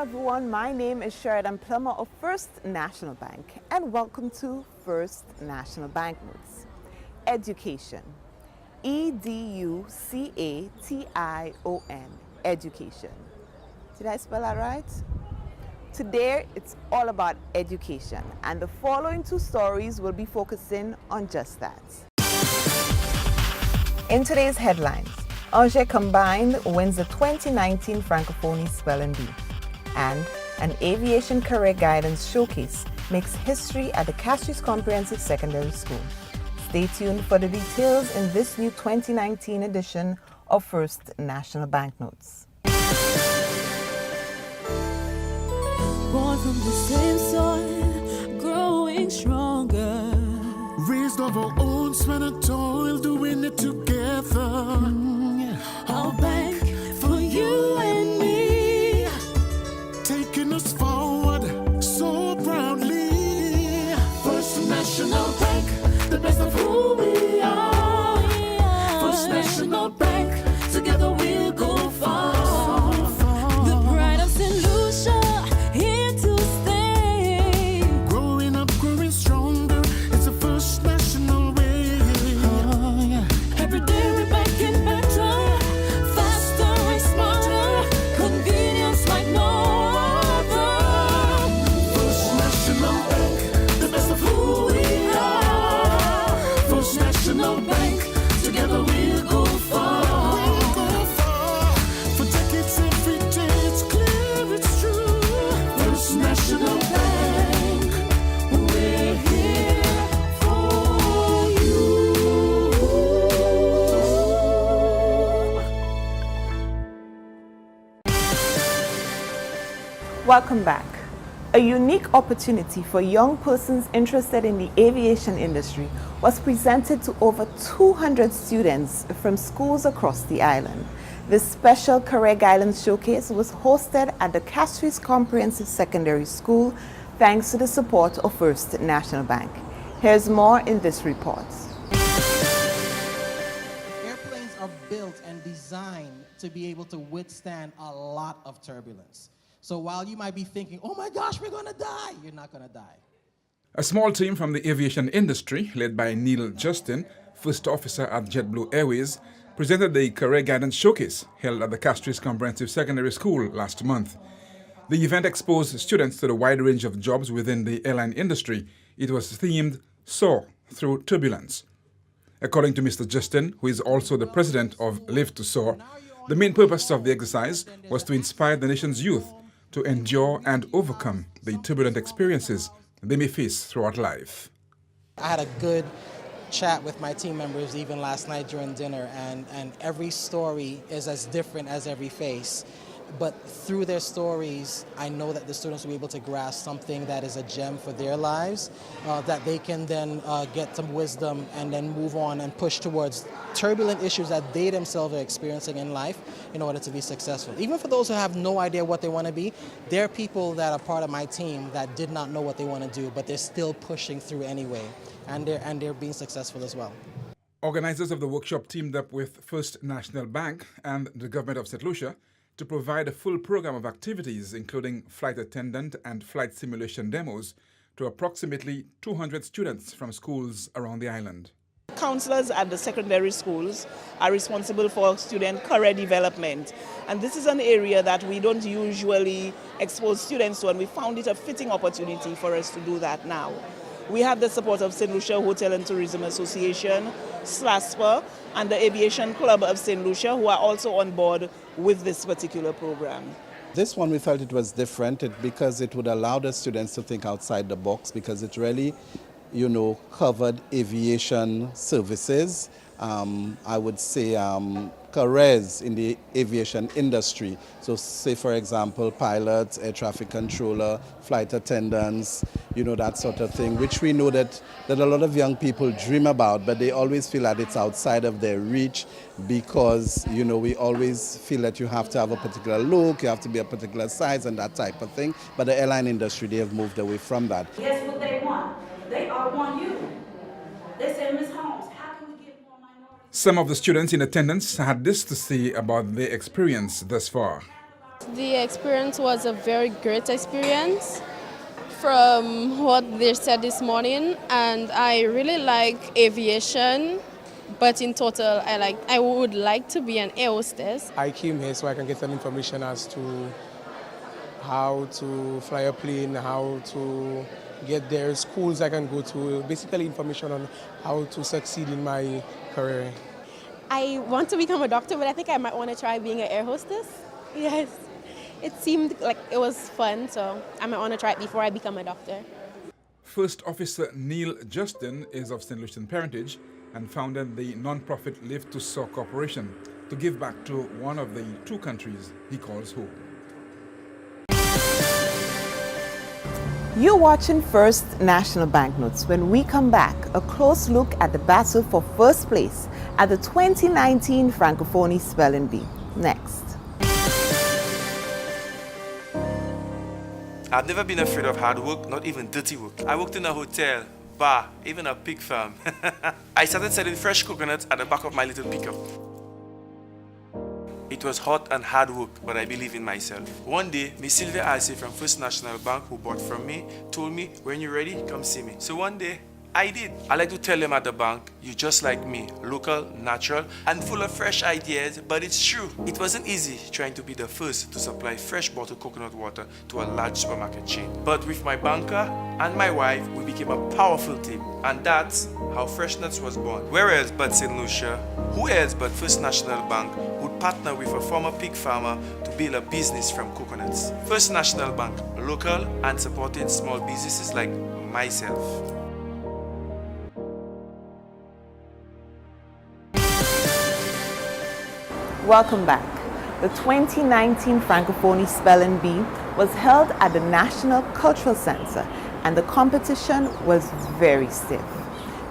everyone, my name is Sheridan Plummer of First National Bank, and welcome to First National Banknotes. Education. E-D-U-C-A-T-I-O-N. Education. Did I spell that right? Today, it's all about education, and the following two stories will be focusing on just that. In today's headlines, Angers Combined wins the 2019 Francophonie Spelling Bee, and an aviation career guidance showcase makes history at the Castries Comprehensive Secondary School. Stay tuned for the details in this new 2019 edition of First National Banknotes. Born from the same soil, growing stronger. Raised of our own sweat and toil, doing it together. Our bank for you and me, Taking us forward so proudly. First National Bank, the best of who we are. First National Bank, together we'll go far. the pride of St. Lucia, here to stay. Growing up, growing stronger, it's a First National way. Every day we're making better, faster and smarter, convenience like no other. First National Bank, the best of who we are. First National Bank, together we'll go far. For decades every day, it's clear, it's true. First National Bank, we're here for you. Welcome back. A unique opportunity for young persons interested in the aviation industry was presented to over 200 students from schools across the island. This special career guidance showcase was hosted at the Castries Comprehensive Secondary School thanks to the support of First National Bank. Here's more in this report. Airplanes are built and designed to be able to withstand a lot of turbulence. So while you might be thinking, oh my gosh, we're gonna die, you're not gonna die. A small team from the aviation industry, led by Neil Justin, first officer at JetBlue Airways, presented the Career Guidance Showcase held at the Castries Comprehensive Secondary School last month. The event exposed students to the wide range of jobs within the airline industry. It was themed Soar Through Turbulence. According to Mr. Justin, who is also the president of Live to Soar, the main purpose of the exercise was to inspire the nation's youth to endure and overcome the turbulent experiences they may face throughout life. I had a good chat with my team members even last night during dinner, and every story is as different as every face. But through their stories, I know that the students will be able to grasp something that is a gem for their lives, that they can then get some wisdom and then move on and push towards turbulent issues that they themselves are experiencing in life in order to be successful. Even for those who have no idea what they want to be, there are people that are part of my team that did not know what they want to do, but they're still pushing through anyway, and they're being successful as well. Organizers of the workshop teamed up with First National Bank and the government of St. Lucia to provide a full program of activities, including flight attendant and flight simulation demos, to approximately 200 students from schools around the island. Counselors at the secondary schools are responsible for student career development, and this is an area that we don't usually expose students to, and we found it a fitting opportunity for us to do that now. We have the support of St. Lucia Hotel and Tourism Association, SLASPA, and the Aviation Club of St. Lucia, who are also on board with this particular program. This one we felt it was different because it would allow the students to think outside the box, because it really, covered aviation services. I would say careers in the aviation industry. So say, for example, pilots, air traffic controller, flight attendants, that sort of thing, which we know that a lot of young people dream about, but they always feel that it's outside of their reach because, we always feel that you have to have a particular look, you have to be a particular size and that type of thing. But the airline industry, they have moved away from that. Guess what they want? They all want you. They say, Ms. Holmes, how can we get more minorities? Some of the students in attendance had this to say about their experience thus far. The experience was a very great experience from what they said this morning, and I really like aviation, but in total I would like to be an air hostess. I came here so I can get some information as to how to fly a plane, how to get there, schools I can go to, basically information on how to succeed in my career. I want to become a doctor, but I think I might want to try being an air hostess. Yes, it seemed like it was fun, so I might want to try it before I become a doctor. First Officer Neil Justin is of St. Lucian parentage and founded the non-profit Live to Soar Corporation to give back to one of the two countries he calls home. You're watching First National Banknotes. When we come back, a close look at the battle for first place at the 2019 Francophonie Spelling Bee. Next. I've never been afraid of hard work, not even dirty work. I worked in a hotel, bar, even a pig farm. I started selling fresh coconuts at the back of my little pickup. It was hot and hard work, but I believe in myself. One day, Miss Sylvia Alce from First National Bank, who bought from me, told me, when you're ready, come see me. So one day, I did. I like to tell them at the bank, you're just like me, local, natural, and full of fresh ideas, but it's true. It wasn't easy trying to be the first to supply fresh bottled coconut water to a large supermarket chain. But with my banker and my wife, we became a powerful team, and that's how Fresh Nuts was born. Where else but St. Lucia? Who else but First National Bank would partner with a former pig farmer to build a business from coconuts? First National Bank, local and supporting small businesses like myself. Welcome back. The 2019 Francophonie Spelling Bee was held at the National Cultural Center, and the competition was very stiff.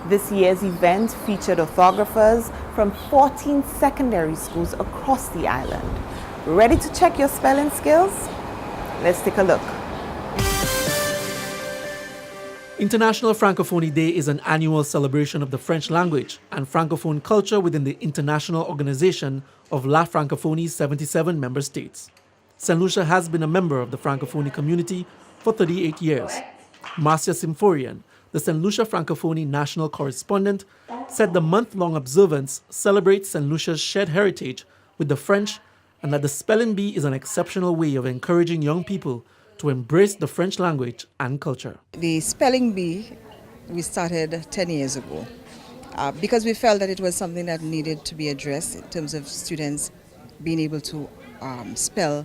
This year's event featured orthographers from 14 secondary schools across the island. Ready to check your spelling skills? Let's take a look. International Francophonie Day is an annual celebration of the French language and Francophone culture within the International Organization of La Francophonies 77 member states. St. Lucia has been a member of the Francophonie community for 38 years. Marcia Symphorian, the St. Lucia Francophonie national correspondent, said the month-long observance celebrates St. Lucia's shared heritage with the French and that the Spelling Bee is an exceptional way of encouraging young people to embrace the French language and culture. The Spelling Bee we started 10 years ago because we felt that it was something that needed to be addressed in terms of students being able to spell,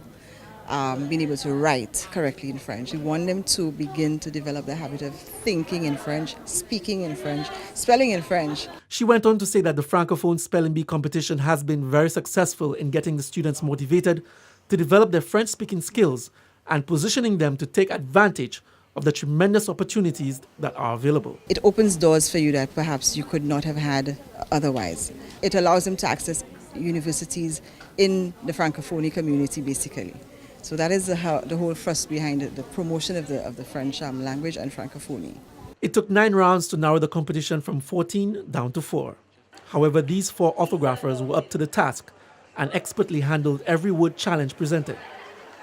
being able to write correctly in French. We want them to begin to develop the habit of thinking in French, speaking in French, spelling in French. She went on to say that the Francophone Spelling Bee competition has been very successful in getting the students motivated to develop their French-speaking skills and positioning them to take advantage of the tremendous opportunities that are available. It opens doors for you that perhaps you could not have had otherwise. It allows them to access universities in the Francophonie community, basically. So that is the whole thrust behind it, the promotion of the French language and Francophonie. It took 9 rounds to narrow the competition from 14 down to 4. However, these 4 orthographers were up to the task and expertly handled every word challenge presented.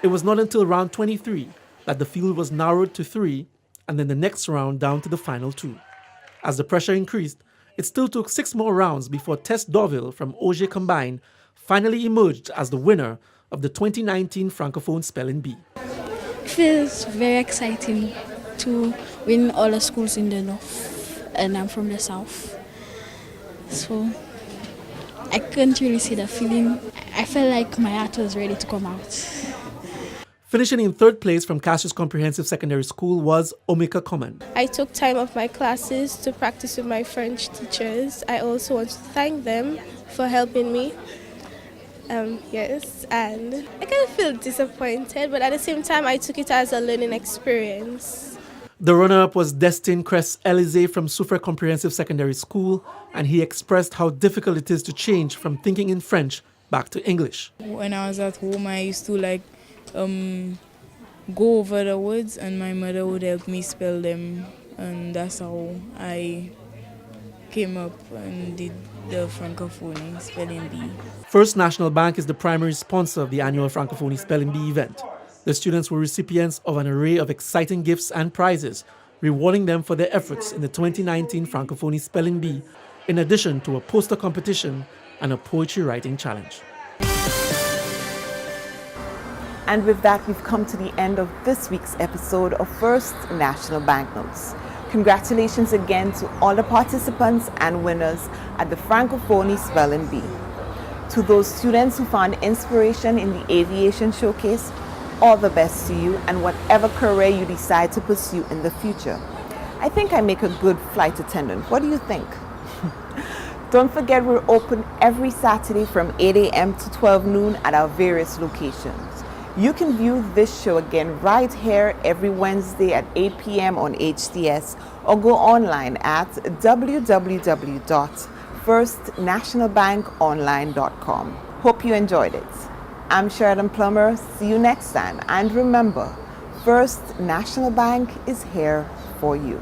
It was not until round 23 that the field was narrowed to 3 and then the next round down to the final 2. As the pressure increased, it still took 6 more rounds before Tess Dorville from Auger Combined finally emerged as the winner of the 2019 Francophone Spelling Bee. It feels very exciting to win all the schools in the north, and I'm from the south. So I couldn't really see the feeling. I felt like my heart was ready to come out. Finishing in 3rd place from Cassius Comprehensive Secondary School was Omika Common. I took time off my classes to practice with my French teachers. I also want to thank them for helping me. Yes, and I kind of feel disappointed, but at the same time, I took it as a learning experience. The runner-up was Destin Cress Elize from Soufrière Comprehensive Secondary School, and he expressed how difficult it is to change from thinking in French back to English. When I was at home, I used to go over the words, and my mother would help me spell them, and that's how I came up and did the Francophonie Spelling Bee. First National Bank is the primary sponsor of the annual Francophonie Spelling Bee event. The students were recipients of an array of exciting gifts and prizes, rewarding them for their efforts in the 2019 Francophonie Spelling Bee, in addition to a poster competition and a poetry writing challenge. And with that, we've come to the end of this week's episode of First National Banknotes. Congratulations again to all the participants and winners at the Francophonie Spelling Bee. To those students who found inspiration in the Aviation Showcase, all the best to you and whatever career you decide to pursue in the future. I think I make a good flight attendant. What do you think? Don't forget, we're open every Saturday from 8 a.m. to 12 noon at our various locations. You can view this show again right here every Wednesday at 8 p.m. on HTS, or go online at www.firstnationalbankonline.com. Hope you enjoyed it. I'm Sheridan Plummer. See you next time. And remember, First National Bank is here for you.